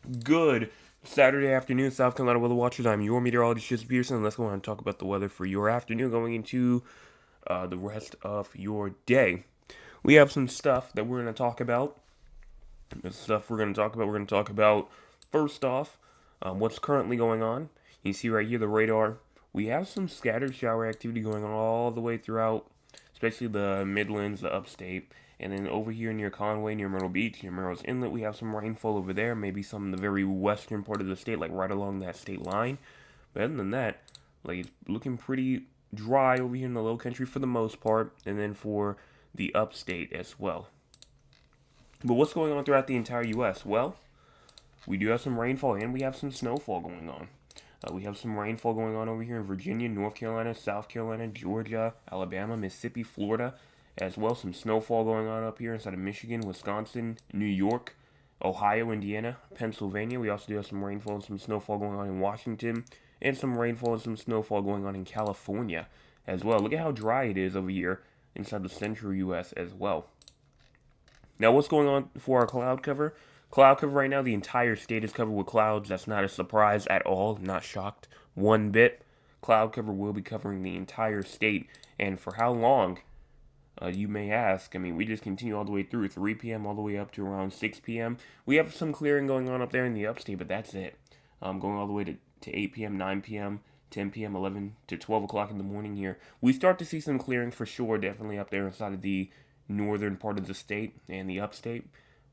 Good Saturday afternoon, South Carolina weather watchers. I'm your meteorologist, Chris Pearson. Let's go on and talk about the weather for your afternoon going into the rest of your day. We have some stuff that we're going to talk about. The stuff we're going to talk about first off, what's currently going on. You see right here the radar. We have some scattered shower activity going on all the way throughout, especially the Midlands, the upstate. And then over here near Conway, near Myrtle Beach, near Merrill's Inlet, we have some rainfall over there. Maybe some in the very western part of the state, like right along that state line. But other than that, like it's looking pretty dry over here in the low country for the most part, and then for the upstate as well. But what's going on throughout the entire U.S.? Well, we do have some rainfall and we have some snowfall going on. We have some rainfall going on over here in Virginia, North Carolina, South Carolina, Georgia, Alabama, Mississippi, Florida, as well. Some snowfall going on up here inside of Michigan, Wisconsin, New York, Ohio, Indiana, Pennsylvania. We also do have some rainfall and some snowfall going on in Washington, and some rainfall and some snowfall going on in California as well. Look at how dry it is over here inside the central U.S. as well. Now, what's going on for our cloud cover? Cloud cover right now, the entire state is covered with clouds. That's not a surprise at all. Not shocked one bit. Cloud cover will be covering the entire state. And for how long, you may ask? I mean, we just continue all the way through 3 p.m. all the way up to around 6 p.m. We have some clearing going on up there in the upstate, but that's it. Going all the way to 8 p.m., 9 p.m., 10 p.m., 11 to 12 o'clock in the morning here. We start to see some clearing for sure, definitely up there inside of the northern part of the state and the upstate.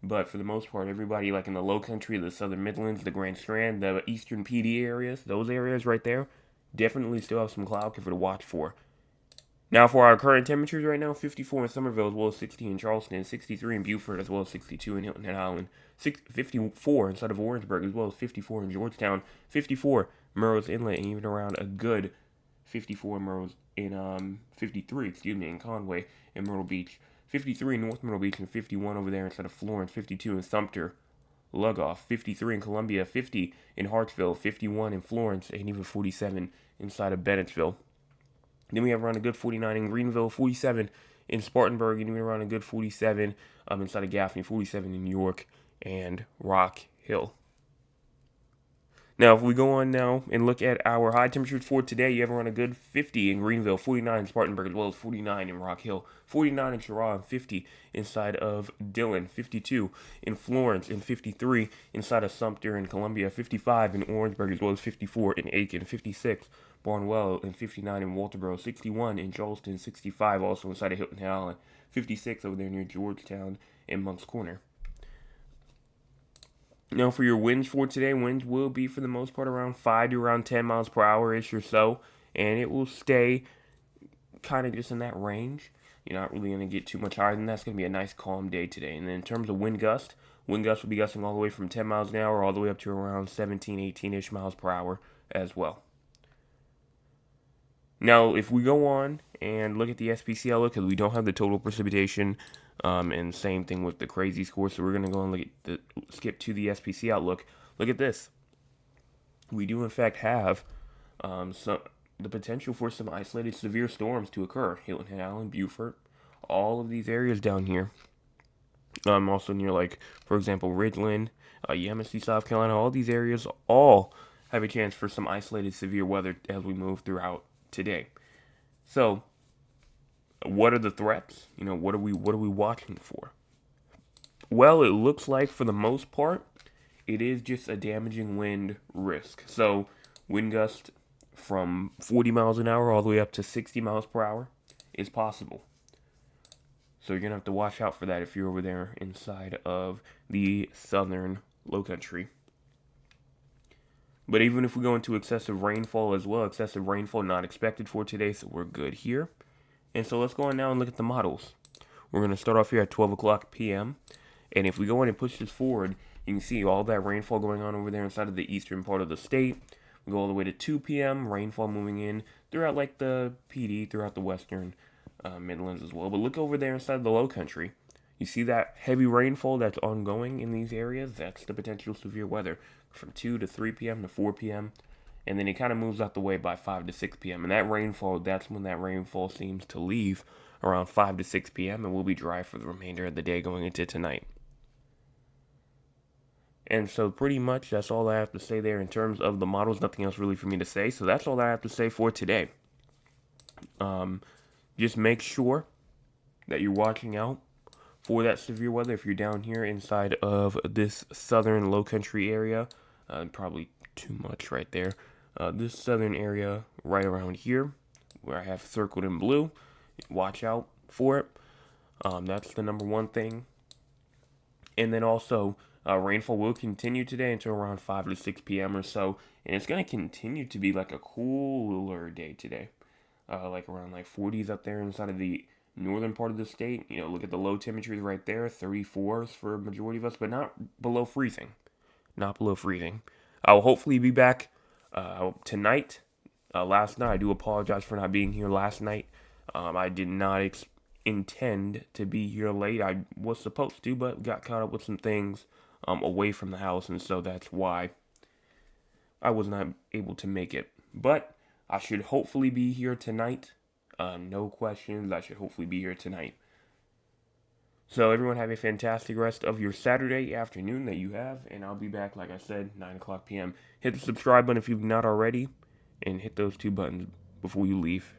But for the most part, everybody like in the low country, the southern Midlands, the Grand Strand, the eastern PD areas, those areas right there, definitely still have some cloud cover to watch for. Now for our current temperatures right now, 54 in Somerville as well as 60 in Charleston, 63 in Beaufort as well as 62 in Hilton Head Island, 54 inside of Orangeburg as well as 54 in Georgetown, 54 Murrow's Inlet, and even around a good 54 Murrow's in 53, in Conway and Myrtle Beach, 53 in North Myrtle Beach, and 51 over there inside of Florence, 52 in Sumter, Lugoff, 53 in Columbia, 50 in Hartsville, 51 in Florence, and even 47 inside of Bennettsville. Then we have around a good 49 in Greenville, 47 in Spartanburg, and even around a good 47 inside of Gaffney, 47 in York and Rock Hill. Now, if we go on now and look at our high temperatures for today, you have around a good 50 in Greenville, 49 in Spartanburg, as well as 49 in Rock Hill, 49 in Cheraw, and 50 inside of Dillon, 52 in Florence, and 53 inside of Sumter and Columbia, 55 in Orangeburg, as well as 54 in Aiken, 56 Barnwell, and 59 in Walterboro, 61 in Charleston, 65 also inside of Hilton Head Island, 56 over there near Georgetown and Moncks Corner. Now, for your winds for today, winds will be for the most part around 5 to around 10 miles per hour ish or so, and it will stay kind of just in that range. You're not really going to get too much higher than that. It's going to be a nice calm day today. And then in terms of wind gusts will be gusting all the way from 10 miles an hour all the way up to around 17, 18 ish miles per hour as well. Now, if we go on and look at the SPC outlook, because we don't have the total precipitation, and same thing with the crazy score, so we're going to go and skip to the SPC outlook. Look at this. We do, in fact, have the potential for some isolated severe storms to occur. Hilton Head Island, Beaufort, all of these areas down here. Also near, like, for example, Ridgeland, Yamasee, South Carolina, all these areas all have a chance for some isolated severe weather as we move throughout today. So, what are the threats? What are we watching for? Well, it looks like for the most part, it is just a damaging wind risk. So, wind gust from 40 miles an hour all the way up to 60 miles per hour is possible. So you're going to have to watch out for that if you're over there inside of the southern low country. But even if we go into excessive rainfall as well, excessive rainfall not expected for today, so we're good here. And so let's go on now and look at the models. We're going to start off here at 12 o'clock p.m. And if we go in and push this forward, you can see all that rainfall going on over there inside of the eastern part of the state. We go all the way to 2 p.m., rainfall moving in throughout like the PD, throughout the western Midlands as well. But look over there inside the low country. You see that heavy rainfall that's ongoing in these areas? That's the potential severe weather from 2 to 3 p.m. to 4 p.m. And then it kind of moves out the way by 5 to 6 p.m. And that rainfall, that's when that rainfall seems to leave around 5 to 6 p.m. and will be dry for the remainder of the day going into tonight. And so pretty much that's all I have to say there in terms of the models. Nothing else really for me to say. So that's all I have to say for today. Just make sure that you're watching out for that severe weather if you're down here inside of this southern low country area. Probably too much right there. This southern area right around here where I have circled in blue. Watch out for it. That's the number one thing. And then also, rainfall will continue today until around 5 to 6 p.m. or so. And it's going to continue to be like a cooler day today. Like around like 40s up there inside of the northern part of the state. You know, look at the low temperatures right there, 34s for a majority of us, but not below freezing. Not below freezing. I will hopefully be back tonight. Last night, I do apologize for not being here last night. I did not intend to be here late. I was supposed to, but got caught up with some things away from the house, and so that's why I was not able to make it. But I should hopefully be here tonight. No questions. I should hopefully be here tonight. So everyone have a fantastic rest of your Saturday afternoon that you have, and I'll be back, like I said, 9 o'clock p.m. Hit the subscribe button if you've not already, and hit those two buttons before you leave.